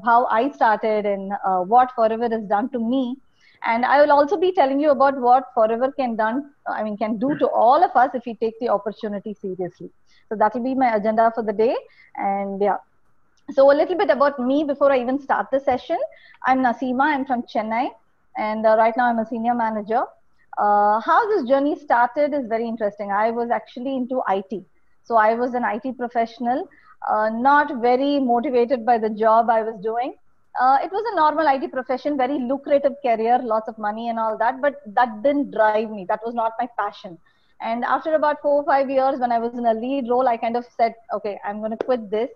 how I started and what Forever has done to me. And I will also be telling you about what Forever can do to all of us if we take the opportunity seriously. So that will be my agenda for the day. And yeah, so a little bit about me before I even start the session. I'm Naseema. I'm from Chennai, and right now I'm a senior manager. How this journey started is very interesting. I was actually into IT, so I was an IT professional, not very motivated by the job I was doing. It was a normal IT profession, very lucrative career, lots of money and all that, but that didn't drive me. That was not my passion. And after about 4 or 5 years, when I was in a lead role, I kind of said, okay, I'm going to quit this.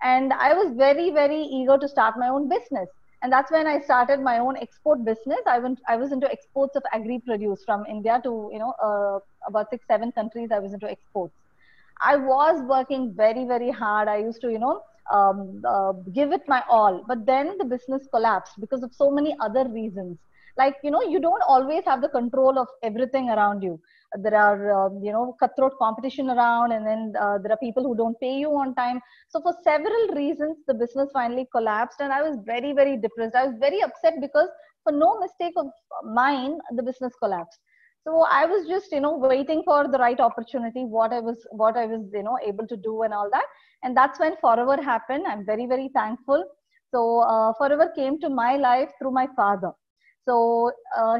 And I was very, very eager to start my own business. And that's when I started my own export business. I was into exports of agri produce from India to, about 6, 7 countries. I was into exports. I was working very, very hard. I used to, give it my all. But then the business collapsed because of so many other reasons. Like, you don't always have the control of everything around you. There are, cutthroat competition around, and then there are people who don't pay you on time. So for several reasons, the business finally collapsed, and I was very, very depressed. I was very upset because for no mistake of mine, the business collapsed. So I was just waiting for the right opportunity, what I was able to do and all that. And that's when Forever happened. I'm very, very thankful. So Forever came to my life through my father. So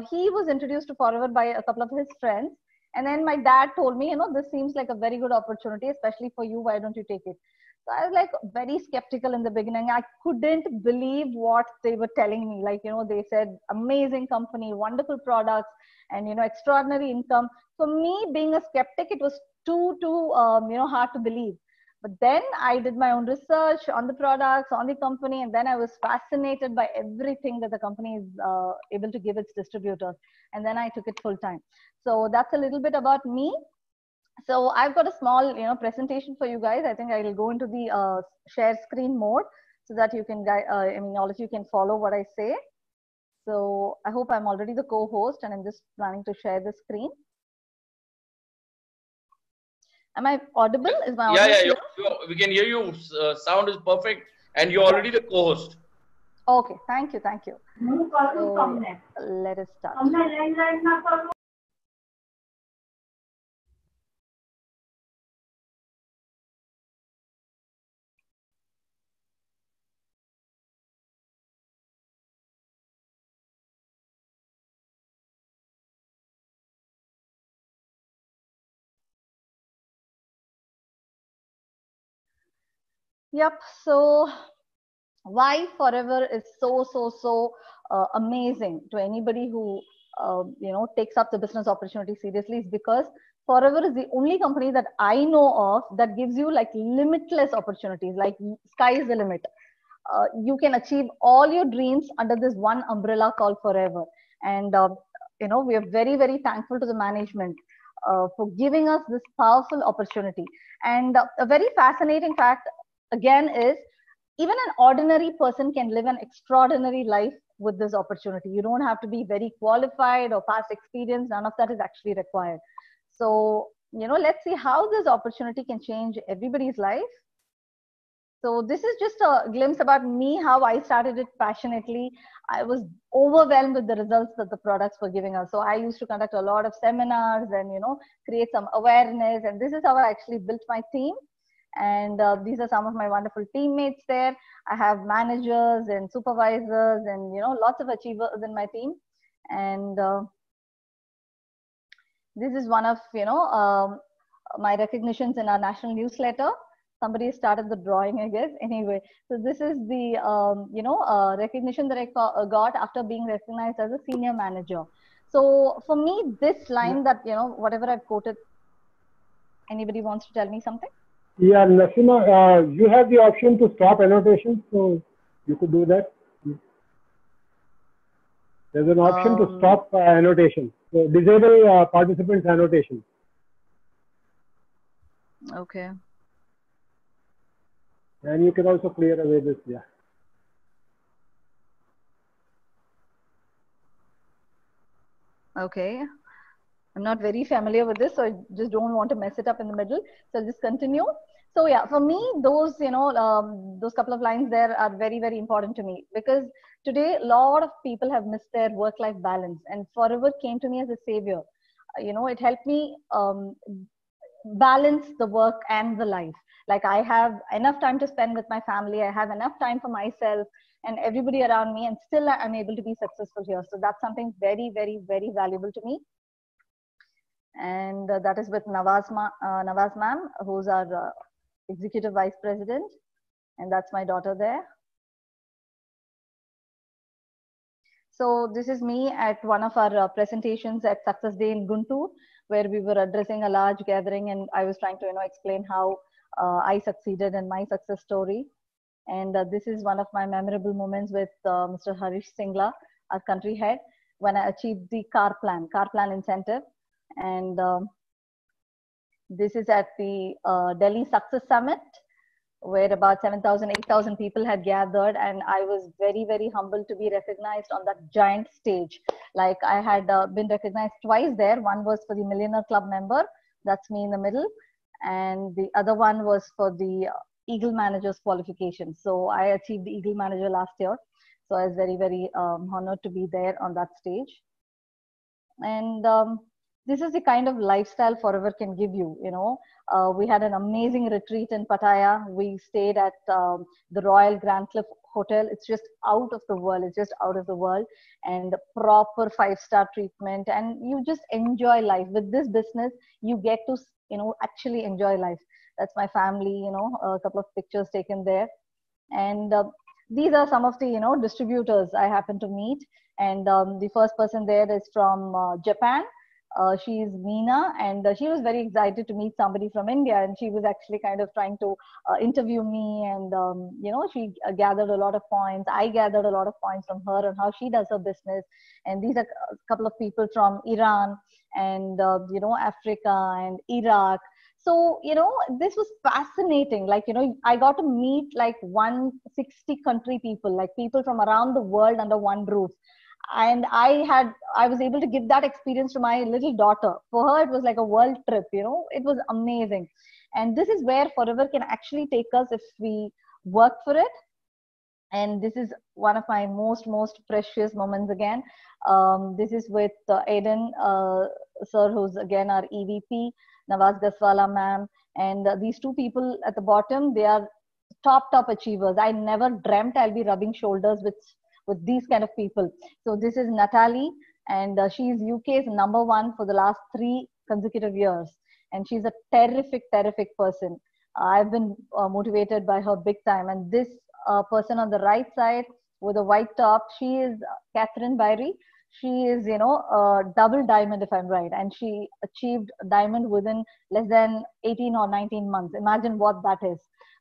he was introduced to Forever by a couple of his friends, and then my dad told me, this seems like a very good opportunity, especially for you, why don't you take it? So I was like very skeptical in the beginning. I couldn't believe what they were telling me. Like, they said amazing company, wonderful products, and extraordinary income. For me, being a skeptic, it was too hard to believe. But then I did my own research on the products, on the company, and then I was fascinated by everything that the company is able to give its distributors. And then I took it full time. So that's a little bit about me. So I've got a small presentation for you guys. I think I will go into the share screen mode so that you can all of you can follow what I say. So I hope I'm already the co-host, and I'm just planning to share the screen. Am I audible? Is my audio clear? We can hear you. Sound is perfect, and you're already the co-host. Okay, thank you. So, let us start. Yep. So why Forever is so amazing to anybody who takes up the business opportunity seriously is because Forever is the only company that I know of that gives you like limitless opportunities. Like sky is the limit. You can achieve all your dreams under this one umbrella called Forever. And we are very, very thankful to the management for giving us this powerful opportunity. And a very fascinating fact again is even an ordinary person can live an extraordinary life with this opportunity. You don't have to be very qualified or past experience. None of that is actually required. So, let's see how this opportunity can change everybody's life. So this is just a glimpse about me, how I started it passionately. I was overwhelmed with the results that the products were giving us. So I used to conduct a lot of seminars and, create some awareness. And this is how I actually built my team. And these are some of my wonderful teammates there. I have managers and supervisors and, lots of achievers in my team. And this is one of, my recognitions in our national newsletter. Somebody started the drawing, I guess. Anyway, so this is the, recognition that I got after being recognized as a senior manager. So for me, this line that, whatever I've quoted, anybody wants to tell me something? Yeah, Naseema, you have the option to stop annotation, so you could do that. There's an option to stop annotation. So disable participants annotation. Okay. And you can also clear away this, yeah. Okay. I'm not very familiar with this, so I just don't want to mess it up in the middle. So I'll just continue. So yeah, for me, those couple of lines there are very, very important to me, because today a lot of people have missed their work-life balance, and Forever came to me as a savior. It helped me balance the work and the life. Like, I have enough time to spend with my family, I have enough time for myself and everybody around me, and still I'm able to be successful here. So that's something very, very, very valuable to me. And that is with Nawaz ma'am, who's our executive vice president, and that's my daughter there. So this is me at one of our presentations at Success Day in Guntur, where we were addressing a large gathering, and I was trying to explain how I succeeded and my success story. And this is one of my memorable moments with Mr. Harish Singla, our country head, when I achieved the car plan incentive. And this is at the Delhi Success Summit, where about 7,000, 8,000 people had gathered. And I was very, very humbled to be recognized on that giant stage. Like, I had been recognized twice there. One was for the Millionaire Club member, that's me in the middle. And the other one was for the Eagle Managers qualification. So I achieved the Eagle Manager last year. So I was very, very honored to be there on that stage. And this is the kind of lifestyle Forever can give you. We had an amazing retreat in Pattaya. We stayed at the Royal Grand Cliff Hotel. It's just out of the world. It's just out of the world, and proper 5-star treatment. And you just enjoy life. With this business, you get to, actually enjoy life. That's my family, a couple of pictures taken there. And these are some of the, distributors I happen to meet. And the first person there is from Japan. She's Meena, and she was very excited to meet somebody from India, and she was actually kind of trying to interview me. And she gathered a lot of points. I gathered a lot of points from her on how she does her business. And these are a couple of people from Iran and Africa and Iraq. So this was fascinating. Like, I got to meet like 160 country people, like people from around the world under one roof. And I was able to give that experience to my little daughter. For her, it was like a world trip. It was amazing. And this is where Forever can actually take us if we work for it. And this is one of my most precious moments again. This is with Aiden sir, who's again our EVP, Nawaz Gaswala ma'am. And these two people at the bottom, they are top achievers. I never dreamt I'll be rubbing shoulders with these kind of people. So this is Natalie, and she's UK's #1 for the last 3 consecutive years. And she's a terrific person. I've been motivated by her big time. And this person on the right side with a white top, she is Catherine Byrie. She is, double diamond, if I'm right. And she achieved diamond within less than 18 or 19 months. Imagine what that is.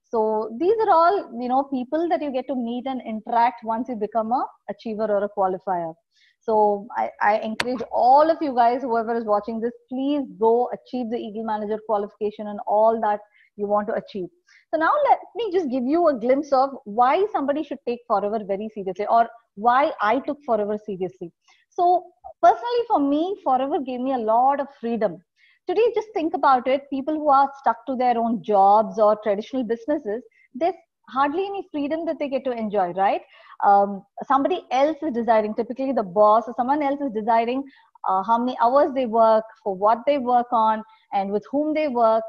So these are all, people that you get to meet and interact once you become a achiever or a qualifier. So I encourage all of you guys, whoever is watching this, please go achieve the Eagle Manager qualification and all that you want to achieve. So now let me just give you a glimpse of why somebody should take Forever very seriously, or why I took Forever seriously. So personally for me, Forever gave me a lot of freedom. Today, just think about it. People who are stuck to their own jobs or traditional businesses, there's hardly any freedom that they get to enjoy, right? Somebody else is deciding, typically the boss or someone else is deciding how many hours they work, for what they work on, and with whom they work,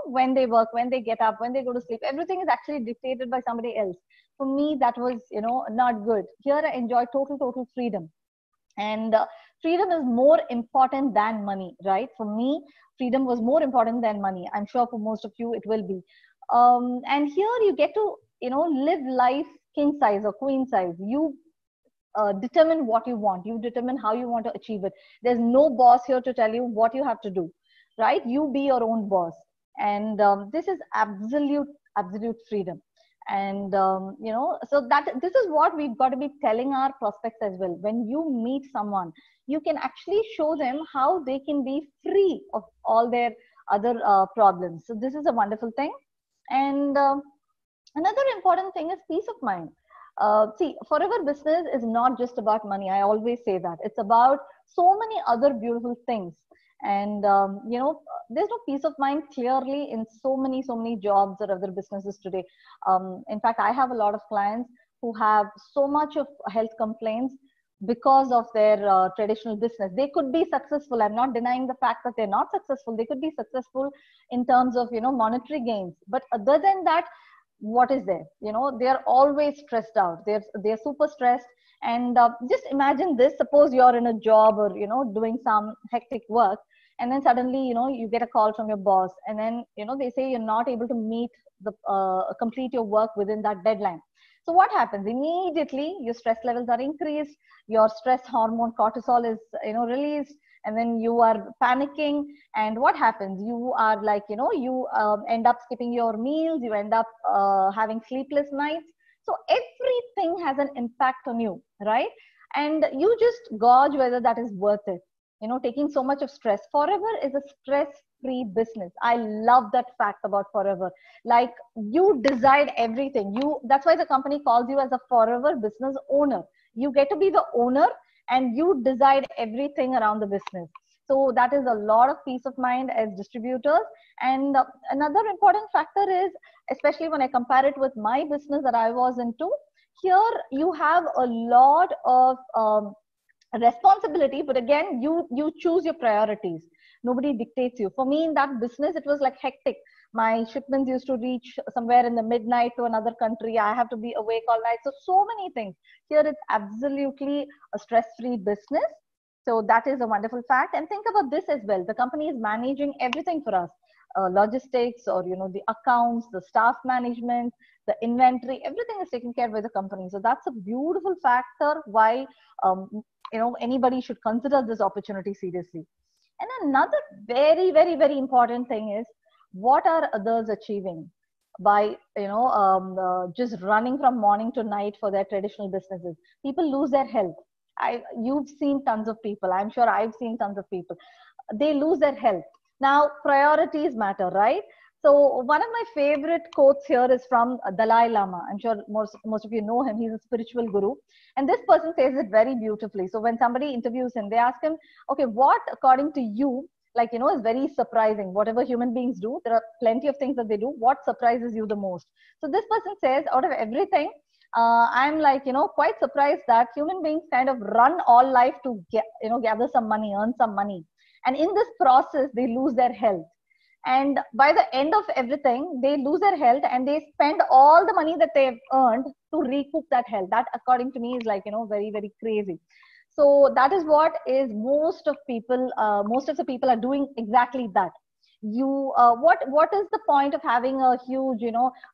when they work, when they get up, when they go to sleep. Everything is actually dictated by somebody else. For me, that was, not good. Here, I enjoy total freedom. And freedom is more important than money, right? For me, freedom was more important than money. I'm sure for most of you, it will be. And here you get to, live life king size or queen size. You determine what you want. You determine how you want to achieve it. There's no boss here to tell you what you have to do, right? You be your own boss. And this is absolute freedom. And so this is what we've got to be telling our prospects as well. When you meet someone, you can actually show them how they can be free of all their other problems. So this is a wonderful thing. And another important thing is peace of mind. See, Forever business is not just about money. I always say that. It's about so many other beautiful things. And there's no peace of mind clearly in so many jobs or other businesses today. In fact, I have a lot of clients who have so much of health complaints because of their traditional business. They could be successful. I'm not denying the fact that they're not successful. They could be successful in terms of monetary gains, but other than that, what is there? They're always stressed out. They're super stressed. And just imagine this: suppose you're in a job or doing some hectic work, and then suddenly you get a call from your boss, and then they say you're not able to meet the complete your work within that deadline. So what happens? Immediately your stress levels are increased, your stress hormone cortisol is released, and then you are panicking. And what happens? You are like you end up skipping your meals, you end up having sleepless nights. So everything has an impact on you, right? And you just gauge whether that is worth it. Taking so much of stress. Forever is a stress-free business. I love that fact about Forever. Like, you decide everything. That's why the company calls you as a Forever business owner. You get to be the owner and you decide everything around the business. So that is a lot of peace of mind as distributors. And another important factor is, especially when I compare it with my business that I was into, here you have a lot of responsibility, but again, you choose your priorities. Nobody dictates you. For me in that business, it was like hectic. My shipments used to reach somewhere in the midnight to another country. I have to be awake all night. So many things. Here it's absolutely a stress-free business. So that is a wonderful fact. And think about this as well: the company is managing everything for us. Logistics, or the accounts, the staff management, the inventory, everything is taken care of by the company. So that's a beautiful factor why anybody should consider this opportunity seriously. And another very important thing is, what are others achieving by just running from morning to night for their traditional businesses? People lose their health. You've seen tons of people. I'm sure I've seen tons of people. They lose their health. Now, priorities matter, right? So one of my favorite quotes here is from Dalai Lama. I'm sure most of you know him. He's a spiritual guru. And this person says it very beautifully. So when somebody interviews him, they ask him, okay, what according to you, is very surprising? Whatever human beings do, there are plenty of things that they do. What surprises you the most? So this person says, out of everything, I'm quite surprised that human beings kind of run all life to gather some money, earn some money. And in this process, they lose their health. And by the end of everything, they lose their health and they spend all the money that they've earned to recoup that health. That, according to me, is very crazy. So that is what is most of the people are doing exactly that. What is the point of having a huge,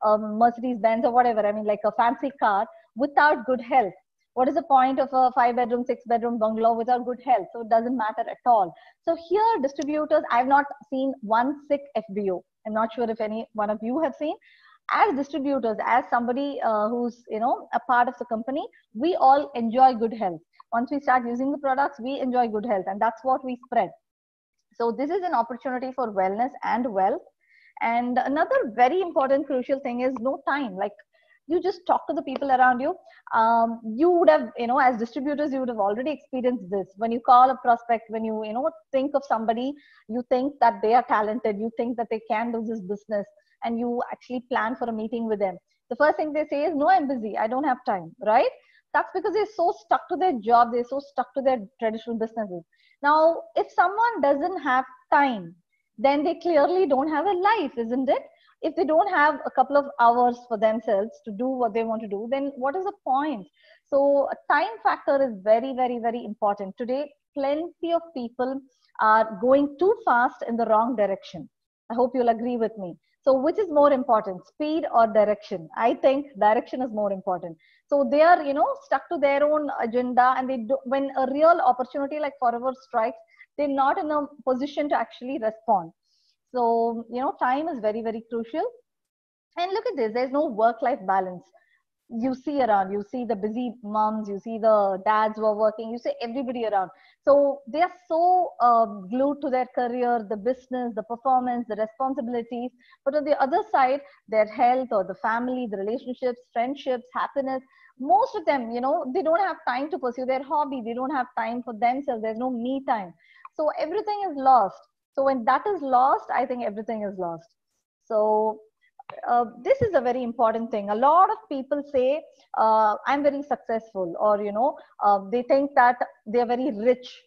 Mercedes Benz or whatever? I mean, like a fancy car without good health. What is the point of a 5-bedroom, 6-bedroom bungalow without good health? So it doesn't matter at all. So here, distributors, I've not seen one sick FBO. I'm not sure if any one of you have seen. As distributors, as somebody who's a part of the company, we all enjoy good health. Once we start using the products, we enjoy good health, and that's what we spread. So this is an opportunity for wellness and wealth. And another very important, crucial thing is no time. Like, you just talk to the people around you. You would have, as distributors, you would have already experienced this. When you call a prospect, when you, think of somebody, you think that they are talented, you think that they can do this business, and you actually plan for a meeting with them. The first thing they say is, no, I'm busy, I don't have time, right? That's because they're so stuck to their job, they're so stuck to their traditional businesses. Now, if someone doesn't have time, then they clearly don't have a life, isn't it? If they don't have a couple of hours for themselves to do what they want to do, then what is the point? So a time factor is very important. Today, plenty of people are going too fast in the wrong direction. I hope you'll agree with me. So which is more important, speed or direction? I think direction is more important. So they are, stuck to their own agenda, and when a real opportunity like Forever strikes, they're not in a position to actually respond. So, time is very crucial. And look at this, there's no work-life balance. You see around, you see the busy moms, you see the dads who are working, you see everybody around. So they are so glued to their career, the business, the performance, the responsibilities. But on the other side, their health or the family, the relationships, friendships, happiness, most of them, they don't have time to pursue their hobby. They don't have time for themselves. There's no me time. So everything is lost. So when that is lost, I think everything is lost. So this is a very important thing. A lot of people say, I'm very successful, or, they think that they're very rich.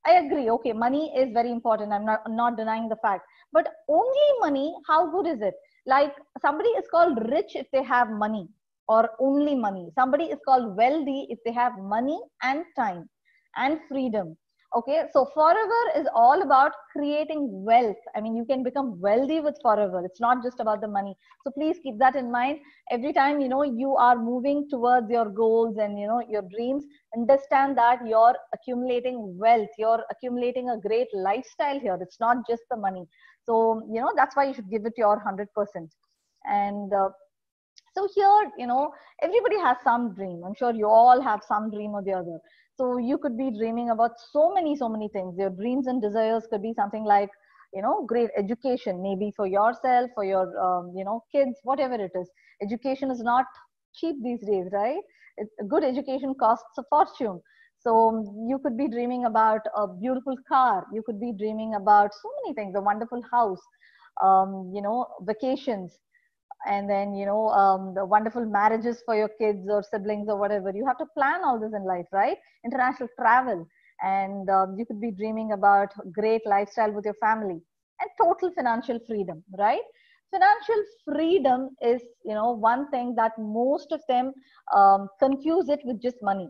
I agree. Okay, money is very important. I'm not denying the fact. But only money, how good is it? Like, somebody is called rich if they have money, or only money. Somebody is called wealthy if they have money and time and freedom. Okay, so forever is all about creating wealth. I mean, you can become wealthy with forever. It's not just about the money. So please keep that in mind. Every time, you are moving towards your goals and, your dreams, understand that you're accumulating wealth. You're accumulating a great lifestyle here. It's not just the money. So, that's why you should give it your 100%. And so here, everybody has some dream. I'm sure you all have some dream or the other. So you could be dreaming about so many things. Your dreams and desires could be something like, great education, maybe for yourself, for your, kids, whatever it is. Education is not cheap these days, right? A good education costs a fortune. So you could be dreaming about a beautiful car. You could be dreaming about so many things, a wonderful house, vacations, and then the wonderful marriages for your kids or siblings or whatever. You have to plan all this in life, right? International travel, and you could be dreaming about great lifestyle with your family and total financial freedom, right? Financial freedom is one thing that most of them confuse it with just money.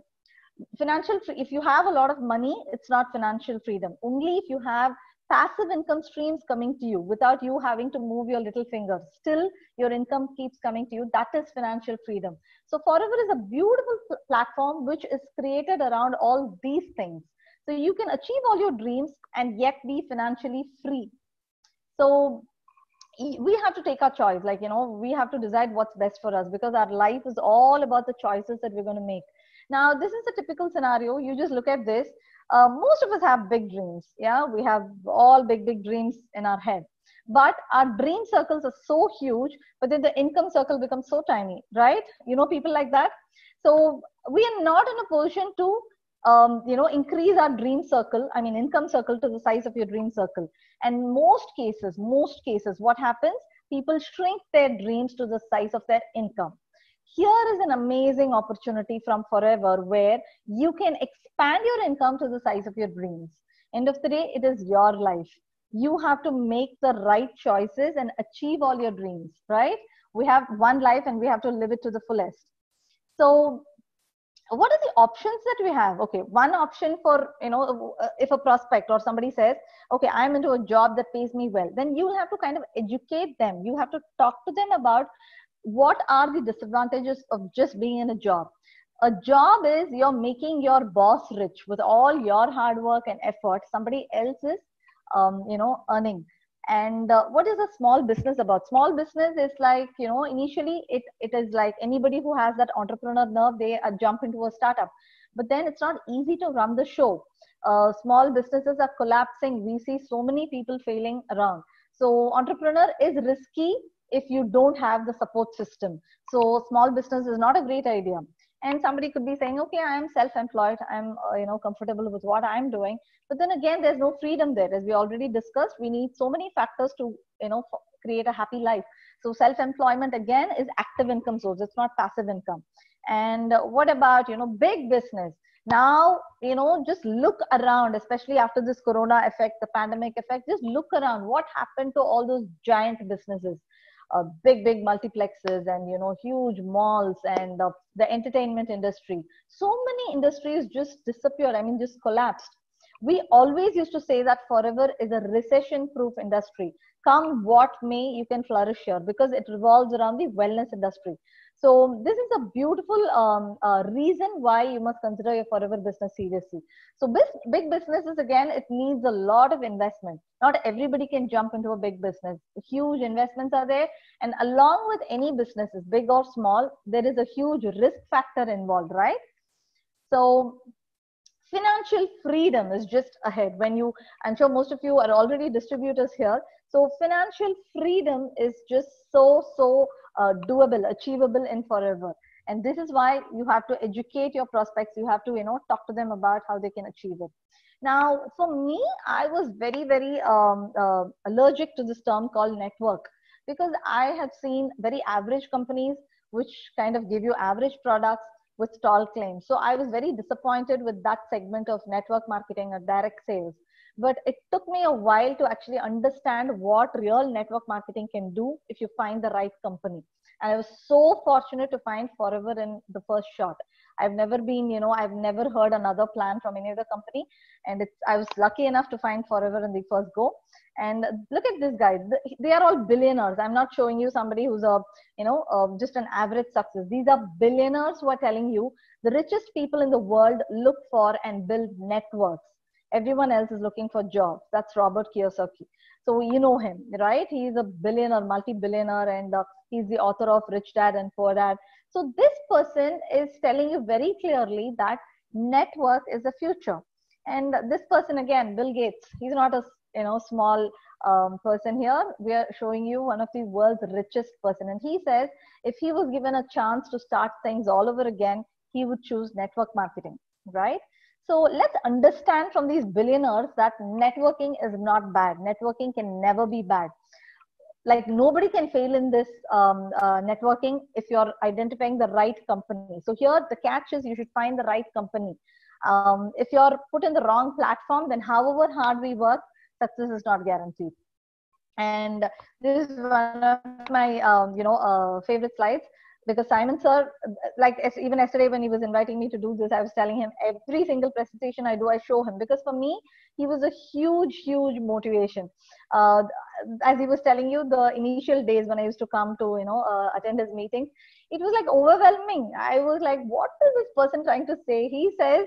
If you have a lot of money, it's not financial freedom. Only if you have passive income streams coming to you without you having to move your little finger, still your income keeps coming to you, that is financial freedom. So Forever is a beautiful platform which is created around all these things. So you can achieve all your dreams and yet be financially free. So we have to take our choice. Like, we have to decide what's best for us, because our life is all about the choices that we're going to make. Now, this is a typical scenario. You just look at this. Most of us have big dreams. Yeah, we have all big dreams in our head. But our dream circles are so huge, but then the income circle becomes so tiny, right? People like that. So we are not in a position to, increase our dream circle, I mean, income circle to the size of your dream circle. And most cases, what happens? People shrink their dreams to the size of their income. Here is an amazing opportunity from Forever where you can expand your income to the size of your dreams. End of the day, it is your life. You have to make the right choices and achieve all your dreams, right? We have one life and we have to live it to the fullest. So what are the options that we have? Okay, one option for, if a prospect or somebody says, okay, I'm into a job that pays me well, then you will have to kind of educate them. You have to talk to them about what are the disadvantages of just being in a job. A job is you're making your boss rich with all your hard work and effort. Somebody else is, earning. And what is a small business about? Small business is like, initially it is like anybody who has that entrepreneur nerve, they jump into a startup. But then it's not easy to run the show. Small businesses are collapsing. We see so many people failing around. So entrepreneur is risky if you don't have the support system. So small business is not a great idea. And somebody could be saying, okay, I'm self-employed. I'm, comfortable with what I'm doing. But then again, there's no freedom there. As we already discussed, we need so many factors to, create a happy life. So self-employment, again, is active income source. It's not passive income. And what about, big business? Now, just look around, especially after this corona effect, the pandemic effect, just look around. What happened to all those giant businesses? Big multiplexes and huge malls and the entertainment industry. So many industries just disappeared. I mean, just collapsed. We always used to say that Forever is a recession-proof industry. Come what may, you can flourish here because it revolves around the wellness industry. So this is a beautiful reason why you must consider your Forever business seriously. So big businesses, again, it needs a lot of investment. Not everybody can jump into a big business. Huge investments are there. And along with any businesses, big or small, there is a huge risk factor involved, right? So financial freedom is just ahead. I'm sure most of you are already distributors here. So financial freedom is just so doable, achievable in Forever. And this is why you have to educate your prospects. You have to, talk to them about how they can achieve it. Now, for me, I was very allergic to this term called network, because I have seen very average companies which kind of give you average products with tall claims. So I was very disappointed with that segment of network marketing or direct sales. But it took me a while to actually understand what real network marketing can do if you find the right company. And I was so fortunate to find Forever in the first shot. I've never been, I've never heard another plan from any other company. And I was lucky enough to find Forever in the first go. And look at this guy. They are all billionaires. I'm not showing you somebody who's just an average success. These are billionaires who are telling you the richest people in the world look for and build networks. Everyone else is looking for jobs. That's Robert Kiyosaki. So you know him, right? He's a billionaire, multi-billionaire, and he's the author of Rich Dad and Poor Dad. So this person is telling you very clearly that network is the future. And this person, again, Bill Gates, he's not a small person here. We are showing you one of the world's richest person. And he says if he was given a chance to start things all over again, he would choose network marketing, right? So let's understand from these billionaires that networking is not bad. Networking can never be bad. Like nobody can fail in this networking if you're identifying the right company. So here the catch is you should find the right company. If you're put in the wrong platform, then however hard we work, success is not guaranteed. And this is one of my favorite slides, because Simon sir, like even yesterday when he was inviting me to do this, I was telling him every single presentation I do, I show him, because for me, he was a huge motivation. As he was telling you, the initial days when I used to come to, attend his meetings, it was like overwhelming. I was like, what is this person trying to say? He says,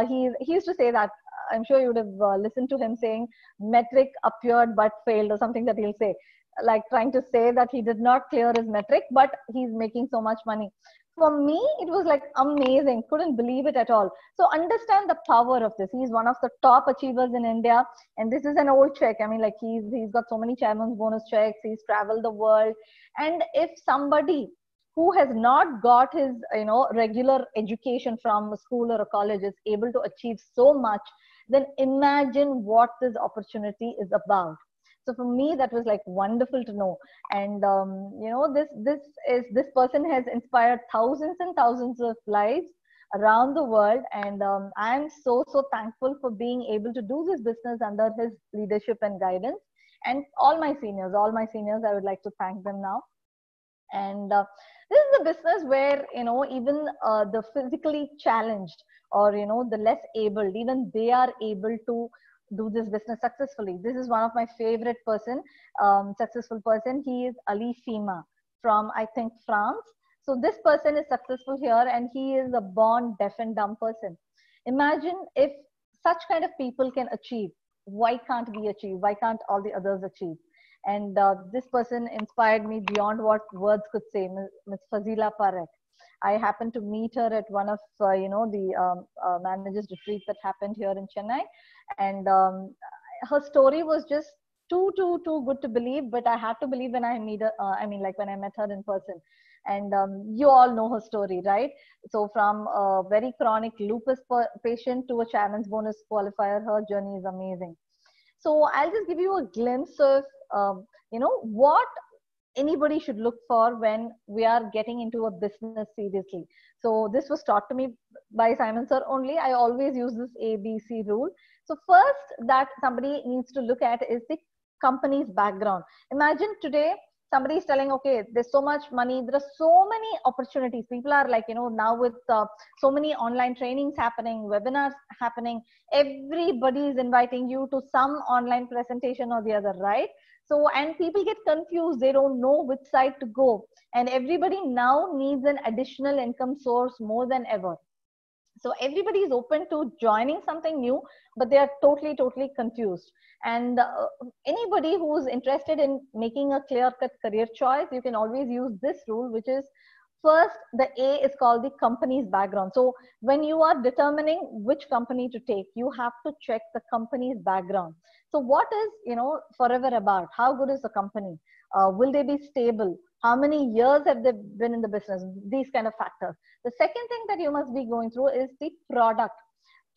he used to say that, I'm sure you would have listened to him saying, metric appeared but failed, or something that he'll say, like trying to say that he did not clear his metric, but he's making so much money. For me, it was like amazing. Couldn't believe it at all. So understand the power of this. He's one of the top achievers in India. And this is an old check. I mean, like he's got so many chairman's bonus checks. He's traveled the world. And if somebody who has not got his, regular education from a school or a college is able to achieve so much, then imagine what this opportunity is about. So for me, that was like wonderful to know. And this person has inspired thousands and thousands of lives around the world. And I'm so thankful for being able to do this business under his leadership and guidance. And all my seniors, I would like to thank them now. And this is a business where, even the physically challenged, or, the less abled, even they are able to do this business successfully. This is one of my favorite successful person. He is Ali Fima from, I think, France. So this person is successful here, and he is a born deaf and dumb person. Imagine if such kind of people can achieve. Why can't we achieve? Why can't all the others achieve? And this person inspired me beyond what words could say, Ms. Fazila Parekh. I happened to meet her at one of, the managers retreat that happened here in Chennai. And her story was just too good to believe, but I had to believe when I meet her, when I met her in person. And you all know her story, right? So from a very chronic lupus patient to a chairman's bonus qualifier, her journey is amazing. So I'll just give you a glimpse of, what anybody should look for when we are getting into a business seriously. So this was taught to me by Simon sir only. I always use this ABC rule. So first that somebody needs to look at is the company's background. Imagine today somebody is telling, okay, there's so much money, there are so many opportunities. People are like, now with so many online trainings happening, webinars happening, everybody is inviting you to some online presentation or the other, right? So, and people get confused. They don't know which side to go. And everybody now needs an additional income source more than ever. So everybody is open to joining something new, but they are totally confused. And anybody who's interested in making a clear-cut career choice, you can always use this rule, which is first, the A is called the company's background. So when you are determining which company to take, you have to check the company's background. So what is, Forever about? How good is the company? Will they be stable? How many years have they been in the business? These kind of factors. The second thing that you must be going through is the product.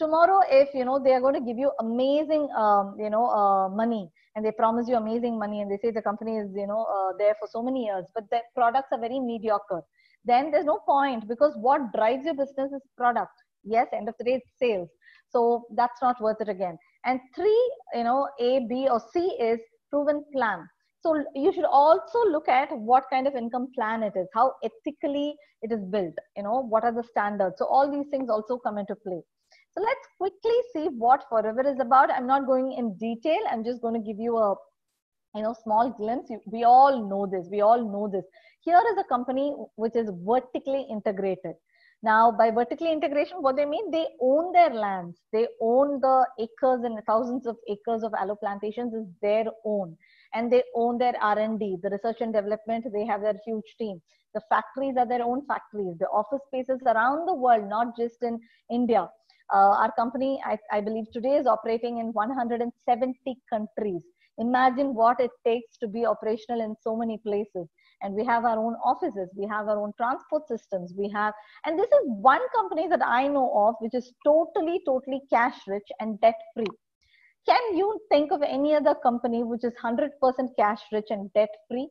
tomorrow, if they are going to give you amazing money, and they promise you amazing money, and they say the company is there for so many years, but the products are very mediocre, then there's no point, because what drives your business is product. Yes, end of the day it's sales. So that's not worth it again. And three, A, B, or C is proven plan. So you should also look at what kind of income plan it is, how ethically it is built, what are the standards. So all these things also come into play. So let's quickly see what Forever is about. I'm not going in detail. I'm just going to give you a small glimpse. We all know this. We all know this. Here is a company which is vertically integrated. Now, by vertically integration, what they mean, they own their lands. They own the acres and thousands of acres of aloe plantations is their own. And they own their R&D, the research and development. They have their huge team. The factories are their own factories. The office spaces around the world, not just in India. Our company, I believe today, is operating in 170 countries. Imagine what it takes to be operational in so many places. And we have our own offices, we have our own transport systems, and this is one company that I know of which is totally cash rich and debt free. Can you think of any other company which is 100% cash rich and debt free?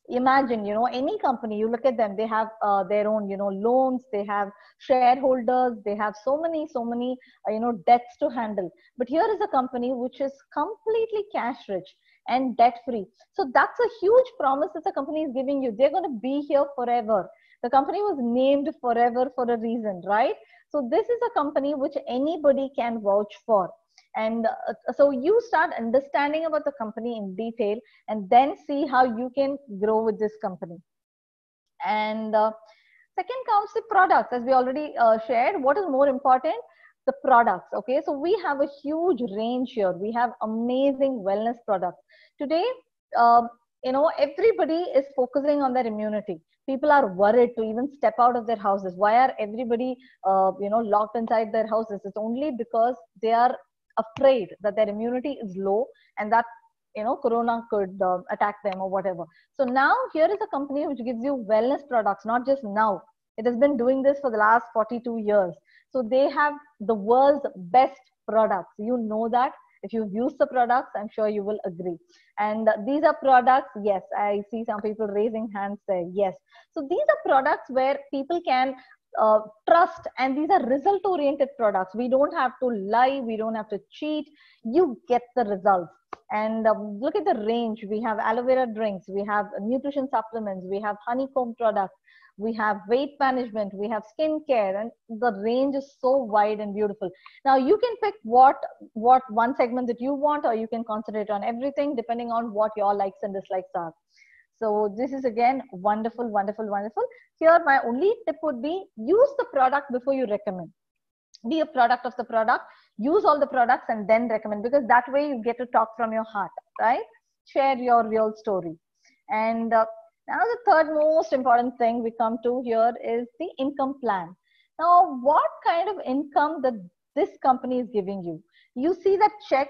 Imagine, any company, you look at them, they have their own, loans, they have shareholders, they have so many, debts to handle. But here is a company which is completely cash rich and debt free. So that's a huge promise that the company is giving you. They're going to be here forever. The company was named Forever for a reason, right? So this is a company which anybody can vouch for. And so you start understanding about the company in detail, and then see how you can grow with this company. And second comes the products, as we already shared. What is more important? The products. Okay, so we have a huge range here. We have amazing wellness products. Today, everybody is focusing on their immunity. People are worried to even step out of their houses. Why are everybody, locked inside their houses? It's only because they are afraid that their immunity is low and that corona could attack them or whatever. So now here is a company which gives you wellness products, not just now. It has been doing this for the last 42 years. So they have the world's best products. You know that. If you've used the products, I'm sure you will agree. And these are products, yes, I see some people raising hands there, yes. So these are products where people can trust, and these are result oriented products. We don't have to lie, we don't have to cheat, you get the results. And look at the range. We have aloe vera drinks, we have nutrition supplements, we have honeycomb products, we have weight management, we have skincare, and the range is so wide and beautiful. Now you can pick what one segment that you want, or you can concentrate on everything depending on what your likes and dislikes are. So this is again wonderful, wonderful, wonderful. Here my only tip would be, use the product before you recommend. Be a product of the product, use all the products and then recommend, because that way you get to talk from your heart, right? Share your real story. And now the third most important thing we come to here is the income plan. Now, what kind of income that this company is giving you? You see that check,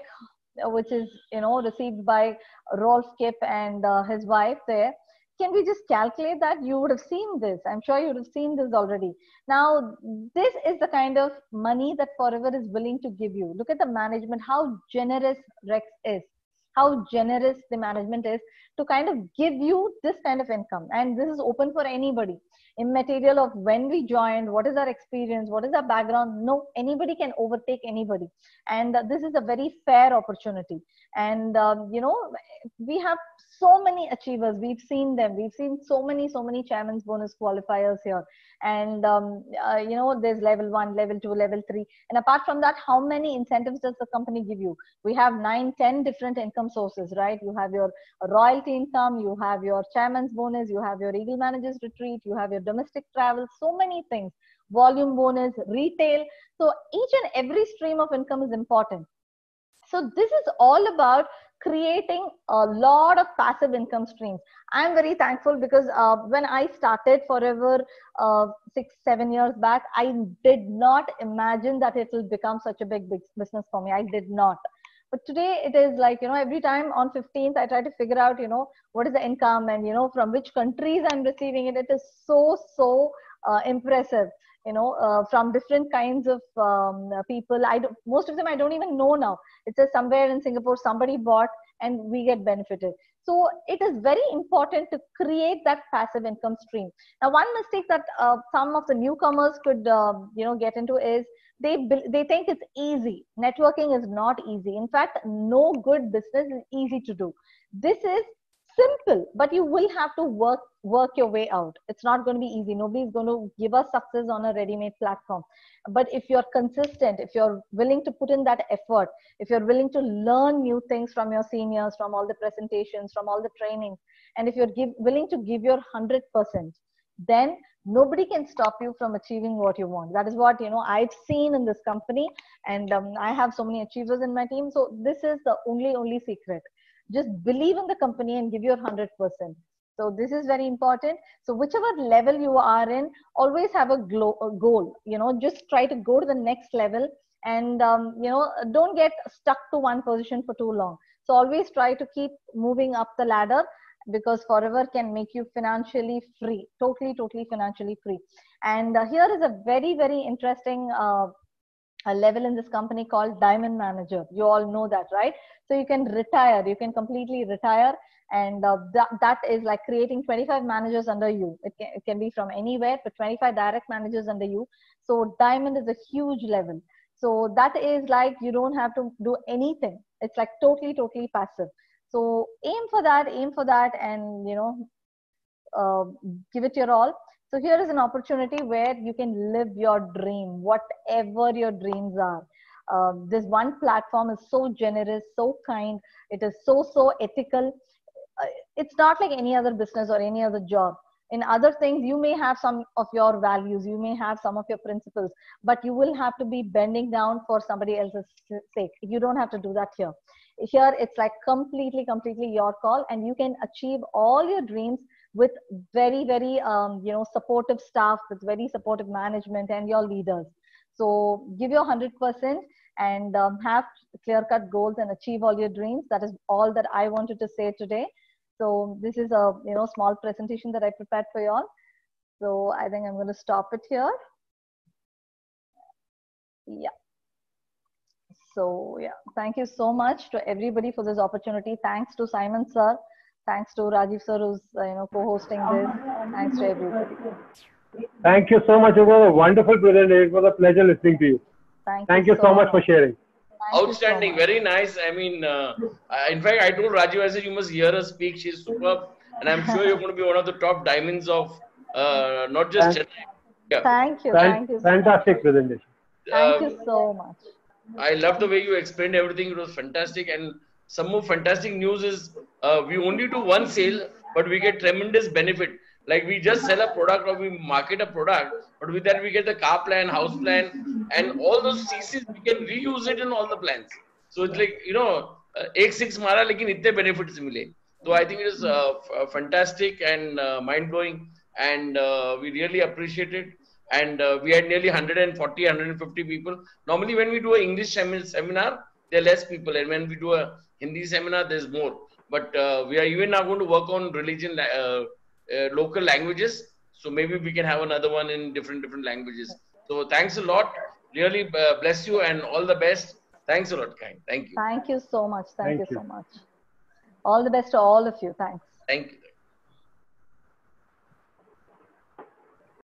which is received by Rolf Kip and his wife there. Can we just calculate that? You would have seen this. I'm sure you would have seen this already. Now, this is the kind of money that Forever is willing to give you. Look at the management, how generous Rex is, how generous the management is to kind of give you this kind of income. And this is open for anybody. Immaterial of when we joined, what is our experience, what is our background. No, anybody can overtake anybody. And this is a very fair opportunity. And, we have so many achievers. We've seen them. We've seen so many chairman's bonus qualifiers here. And, there's level 1, level 2, level 3. And apart from that, how many incentives does the company give you? We have 9, 10 different income sources, right? You have your royalty income, you have your chairman's bonus, you have your Eagle Managers Retreat, you have your domestic travel, so many things, volume bonus, retail. So each and every stream of income is important. So this is all about creating a lot of passive income streams. I'm very thankful because when I started Forever 6-7 years back, I did not imagine that it will become such a big business for me. I did not. But today it is like, every time on 15th, I try to figure out, what is the income and, from which countries I'm receiving it. It is so impressive. from different kinds of people. Most of them I don't even know now. It says somewhere in Singapore somebody bought and we get benefited. So it is very important to create that passive income stream. Now, one mistake that some of the newcomers could get into is they think it's easy. Networking is not easy. In fact, no good business is easy to do. This is simple, but you will have to work your way out. It's not going to be easy. Nobody's going to give us success on a ready-made platform. But if you're consistent, if you're willing to put in that effort, if you're willing to learn new things from your seniors, from all the presentations, from all the trainings, and if you're willing to give your 100%, then nobody can stop you from achieving what you want. That is what I've seen in this company, and I have so many achievers in my team. So this is the only secret. Just believe in the company and give your 100%. So this is very important. So whichever level you are in, always have a goal. Just try to go to the next level, and don't get stuck to one position for too long. So always try to keep moving up the ladder, because Forever can make you financially free, totally financially free. And here is a very, very interesting a level in this company called Diamond Manager. You all know that, right? So you can retire, you can completely retire, and that is like creating 25 managers under you. It can be from anywhere, but 25 direct managers under you. So Diamond is a huge level. So that is like you don't have to do anything. It's like totally passive. So aim for that, and give it your all. So here is an opportunity where you can live your dream, whatever your dreams are. This one platform is so generous, so kind. It is so ethical. It's not like any other business or any other job. In other things, you may have some of your values, you may have some of your principles, but you will have to be bending down for somebody else's sake. You don't have to do that here. Here, it's like completely your call, and you can achieve all your dreams with very, very, supportive staff, with very supportive management and your leaders. So give your 100% and have clear-cut goals and achieve all your dreams. That is all that I wanted to say today. So this is a small presentation that I prepared for you all. So I think I'm going to stop it here. Yeah. So yeah, thank you so much to everybody for this opportunity. Thanks to Simon sir. Thanks to Rajiv sir, who's co-hosting this. Thanks to everybody. Thank you so much. It was a wonderful presentation. It was a pleasure listening to you. Thank you so much for sharing. Outstanding, very nice. I mean, in fact, I told Rajiv, I said, you must hear her speak. She's superb, and I'm sure you're going to be one of the top diamonds of not just Chennai. Yeah. Thank you. Thank you. Fantastic presentation. Thank you so much. I love the way you explained everything. It was fantastic. And some more fantastic news is we only do one sale, but we get tremendous benefit. Like we just sell a product or we market a product, but with that we get the car plan, house plan, and all those CCs, we can reuse it in all the plans. So it's like, ek six mara, lekin itne benefits mile. So I think it is fantastic and mind-blowing, and we really appreciate it. And we had nearly 140, 150 people. Normally when we do an English seminar, there are less people. And when we do a Hindi seminar, there's more. But we are even now going to work on religion, local languages. So maybe we can have another one in different languages. So thanks a lot. Really bless you and all the best. Thanks a lot, Kind. Thank you. Thank you so much. Thank you so much. All the best to all of you. Thanks. Thank you.